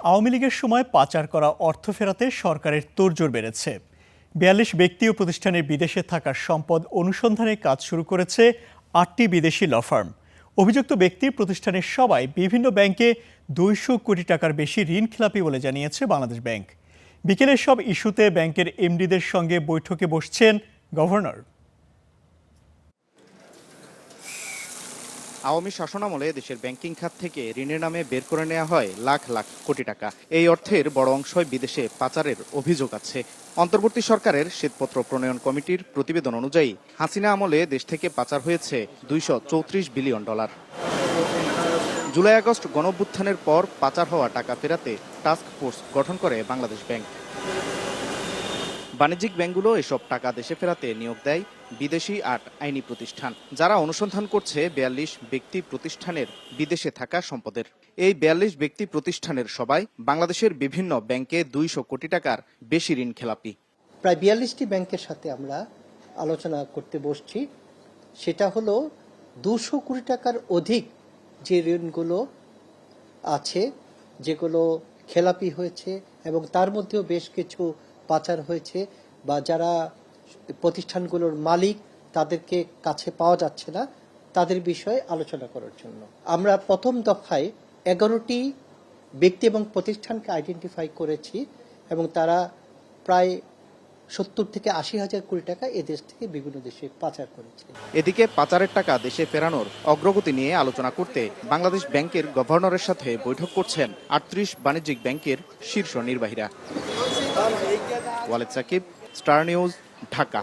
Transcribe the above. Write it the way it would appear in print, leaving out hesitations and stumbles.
আওয়ামী লীগের সময় পাচার করা অর্থ ফেরাতে সরকারের তোড়জোড় বেড়েছে। ৪২ ব্যক্তি ও প্রতিষ্ঠানের বিদেশে থাকা সম্পদ অনুসন্ধানের কাজ শুরু করেছে ৮টি বিদেশি ল ফার্ম। অভিযুক্ত ব্যক্তি প্রতিষ্ঠানের সবাই বিভিন্ন ব্যাংকে ২০০ কোটি টাকার বেশি ঋণ খেলাপি বলে জানিয়েছে বাংলাদেশ ব্যাংক। বিকেলের সব ইস্যুতে ব্যাংকের এমডিদের সঙ্গে বৈঠকে বসছেন গভর্নর। আওয়ামী শাসনামলে দেশের ব্যাংকিং খাত থেকে ঋণের নামে বের করে নেওয়া হয় লাখ লাখ কোটি টাকা। এই অর্থের বড় অংশই বিদেশে পাচারের অভিযোগ আছে। অন্তর্বর্তী সরকারের শ্বেতপত্র প্রণয়ন কমিটির প্রতিবেদন অনুযায়ী হাসিনা আমলে দেশ থেকে পাচার হয়েছে $234 বিলিয়ন। জুলাই আগস্ট গণঅভ্যুত্থানের পর পাচার হওয়া টাকা ফেরাতে টাস্ক ফোর্স গঠন করে বাংলাদেশ ব্যাংক। বাণিজ্যিক ব্যাংকগুলো এসব টাকা দেশে ফেরাতে নিয়োগ দেয় বিদেশি ৮ আইনি প্রতিষ্ঠান, যারা অনুসন্ধান করছে ৪২ ব্যক্তি প্রতিষ্ঠানের বিদেশে থাকা সম্পদের। এই ৪২ ব্যক্তি প্রতিষ্ঠানের সবাই বাংলাদেশের বিভিন্ন ব্যাংকে ২০০ কোটি টাকার বেশি ঋণ খেলাপি। প্রায় ৪২টি ব্যাংকের সাথে আমরা আলোচনা করতে বসছি। সেটা হলো ২০০ কোটি টাকার অধিক যে ঋণগুলো আছে, যেগুলো খেলাপি হয়েছে এবং তার মধ্যেও বেশ কিছু পাচার হয়েছে বা যারা প্রতিষ্ঠানগুলোর মালিক তাদেরকে কাছে পাওয়া যাচ্ছে না, তাদের বিষয়ে আলোচনা করার জন্য আমরা প্রথম দফায় ১১টি ব্যক্তি এবং প্রতিষ্ঠানকে আইডেন্টিফাই করেছি এবং তারা প্রায় ৭০ থেকে ৮০ হাজার কোটি টাকা এদেশ থেকে বিভিন্ন দেশে পাচার করেছে। এদিকে পাচারের টাকা দেশে ফেরানোর অগ্রগতি নিয়ে আলোচনা করতে বাংলাদেশ ব্যাংকের গভর্নরের সাথে বৈঠক করছেন ৩৮ বাণিজ্যিক ব্যাংকের শীর্ষ নির্বাহীরা। Waled Sakib, star news, Dhaka.